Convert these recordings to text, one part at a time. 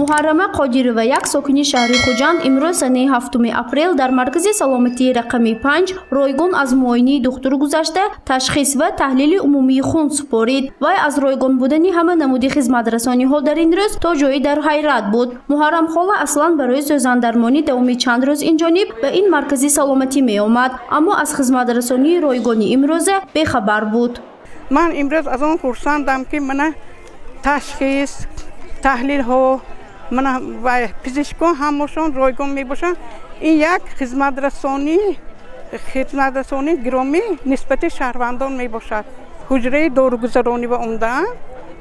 муҳаррама қодирова як сокини шаҳри хуҷанд имрӯз санаи 7 апрел дар маркази саломатии рақами 5 ройгон аз муоинии духтур гузашта ташхис ва таҳлили умумии хун супорид. Вай аз ройгон будани ҳама намуди хизматрасониҳо дар ин рӯз то ҷои дар ҳайрат буд. муҳаррамхола аслан барои сӯзандармонӣ давоми чанд рӯз инҷониб ба ин маркази саломатӣ меомад, аммо аз хизматрасонии ройгони имрӯза бехабар буд. ман имрӯз аз он хурсандам ки мана ташхис таҳлилҳо мана ва пизишкон ҳамошон ройгон мебошанд. ин як хизматрасонии гиромӣ нисбати шаҳрвандон мебошад. ҳуҷраи дорugузаронӣ ва омдаам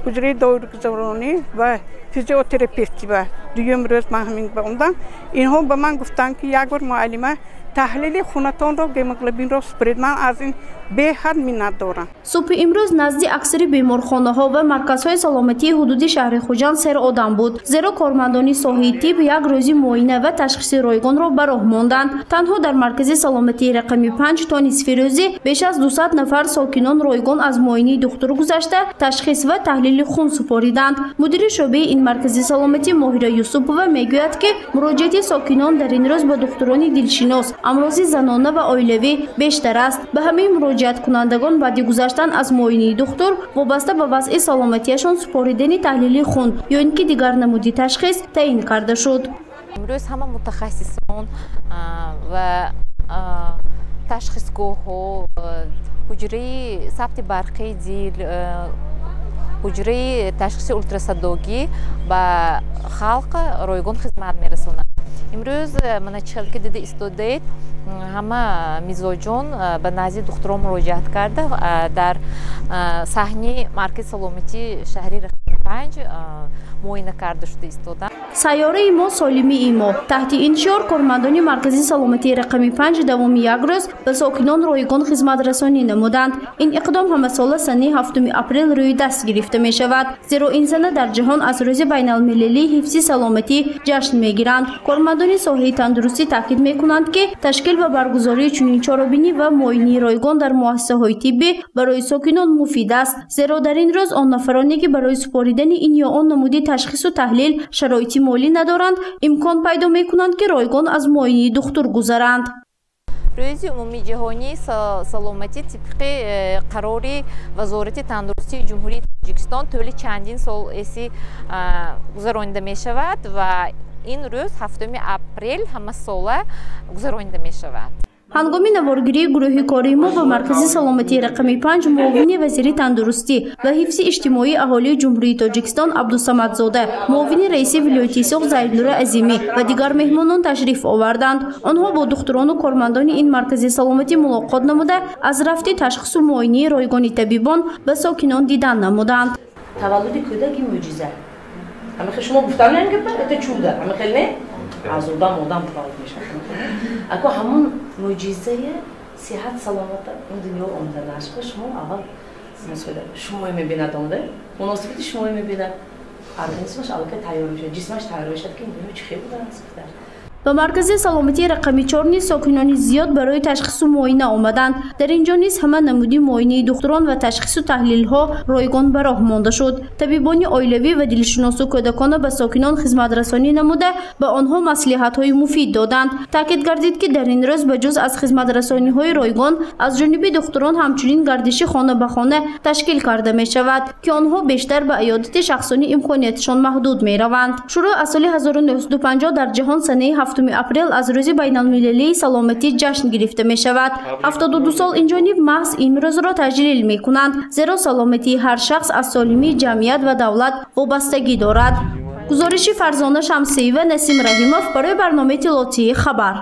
ҳуҷраи дорugузаронӣ ва физиотерапевтӣ ва дуюм рӯз ман ҳамин ба омдам. инҳо ба ман гуфтанд ки як бор муаллима таҳлили хунатонро гемоглобинро супорид. ман аз ин беҳад миннат дорам. субҳи имрӯз назди аксари беморхонаҳо ва марказҳои саломатии ҳудуди шаҳри хуҷанд сер одам буд, зеро кормандони соҳаи тиб як рӯзи муоина ва ташхиси ройгонро ба роҳ монданд. танҳо дар маркази саломатии рақами 5 то нисфи рӯзӣ беш аз 200 нафар сокинон ройгон аз муоинии духтур гузашта ташхис ва таҳлили хун супориданд. мудири шӯъбаи ин маркази саломатӣ моҳира юсупова мегӯяд ки муроҷиати сокинон дар ин рӯз ба духтурони дилшинос, амрози занона ва оилавӣ бештар аст. ба ҳамаи муроҷиаткунандагон баъди гузаштан аз муоинии духтур вобаста ба вазъи саломатиашон супоридани таҳлили хун ё ин ки дигар намуди ташхис таъин карда шуд. имрӯз ҳама мутахассисон ва ташхисгоҳҳо, ҳуҷраи сабти барқии дил, ҳуҷраи ташхиси ултрасадогӣ ба халқ ройгон хизмат мерасонанд. имрӯз мана чил ки дида истодаед ҳама мизоҷон ба назди духтурон муроҷиат карда дар саҳни маркази саломатии шаҳри рақами 5 муоина карда шуда истоданд. сайёраи мо солимии мо таҳти ин шиор кормандони маркази саломатии рақами 5 давоми як рӯз ба сокинон ройгон хизматрасонӣ намуданд. ин иқдом ҳамасола санаи 7 апрел рӯи даст гирифта мешавад, зеро ин сана дар ҷаҳон аз рӯзи байналмилалии ҳифзи саломатӣ ҷашн мегиранд. кормандони соҳаи тандурустӣ таъкид мекунанд ки ташкил ва баргузории чунин чорабинӣ ва муоинии ройгон дар муассисаҳои тиббӣ барои сокинон муфид аст, зеро дар ин рӯз он нафароне ки барои супоридани ин ё он намуди ташхису таҳлил шароити молӣ надоранд, имкон пайдо мекунанд ки ройгон аз муоинии духтур гузаранд. рӯзи умумии ҷаҳонии саломатӣ тибқи қарори вазорати тандурустии ҷумҳурии Тоҷикистон тӯли чандин сол эси гузаронида мешавад ва ин рӯз 7 апрел ҳамасола гузаронида мешавад. ҳангоми наворгирии гурӯҳи кории мо ба маркази саломатии рақами 5 муовини вазири тандурустӣ ва ҳифзи иҷтимоии аҳолии ҷумҳурии Тоҷикистон Абдусамадзода, муовини раиси вилояти Соғ Зайднура Азимӣ ва дигар меҳмонон ташриф оварданд. онҳо бо духтурону кормандони ин маркази саломатӣ мулоқот намуда аз рафти ташхису муоинии ройгони табибон ба сокинон дидан намуданд. таваллуди кӯдаки мӯъҷиза. ҳамихел шумо гуфтан гапа это чудо, ҳамихел не? аз одам таваллуд мешавад. ако ҳамон мӯъҷизаи сиҳат саломат ин дунё омада нашва шумо аввал шумое мебинад омада муносибати шумое мебинад организмаш аллакай тайёр мешавад, ҷисмаш тайёр мешавад ки ин чӣ хел буда аст. ба маркази саломатии рақами 4 низ сокинони зиёд барои ташхису муоина омаданд. дар ин ҷо низ ҳама намуди муоинии духтурон ва ташхису таҳлилҳо ройгон ба роҳ монда шуд. табибони оилавӣ ва дилшиносу кӯдакона ба сокинон хизматрасонӣ намуда ба онҳо маслиҳатҳои муфид доданд. таъкид гардид ки дар ин рӯз ба ҷуз аз хизматрасониҳои ройгон аз ҷониби духтурон ҳамчунин гардиши хона ба хона ташкил карда мешавад ки онҳо бештар ба аёдати шахсонӣ имкониятшон маҳдуд мераванд. шуро аз соли 1950 дар ҷаҳон санаи 7 апрел аз рӯзи байналмилалии саломатӣ ҷашн гирифта мешавад. 72 сол инҷониб маҳз имрӯзро таҷлил мекунанд, зеро саломатии ҳар шахс аз солимии ҷамъият ва давлат вобастагӣ дорад. гузориши Фарзона Шамсиева, Насим Раҳимов барои барномаи Иттилоотии Хабар.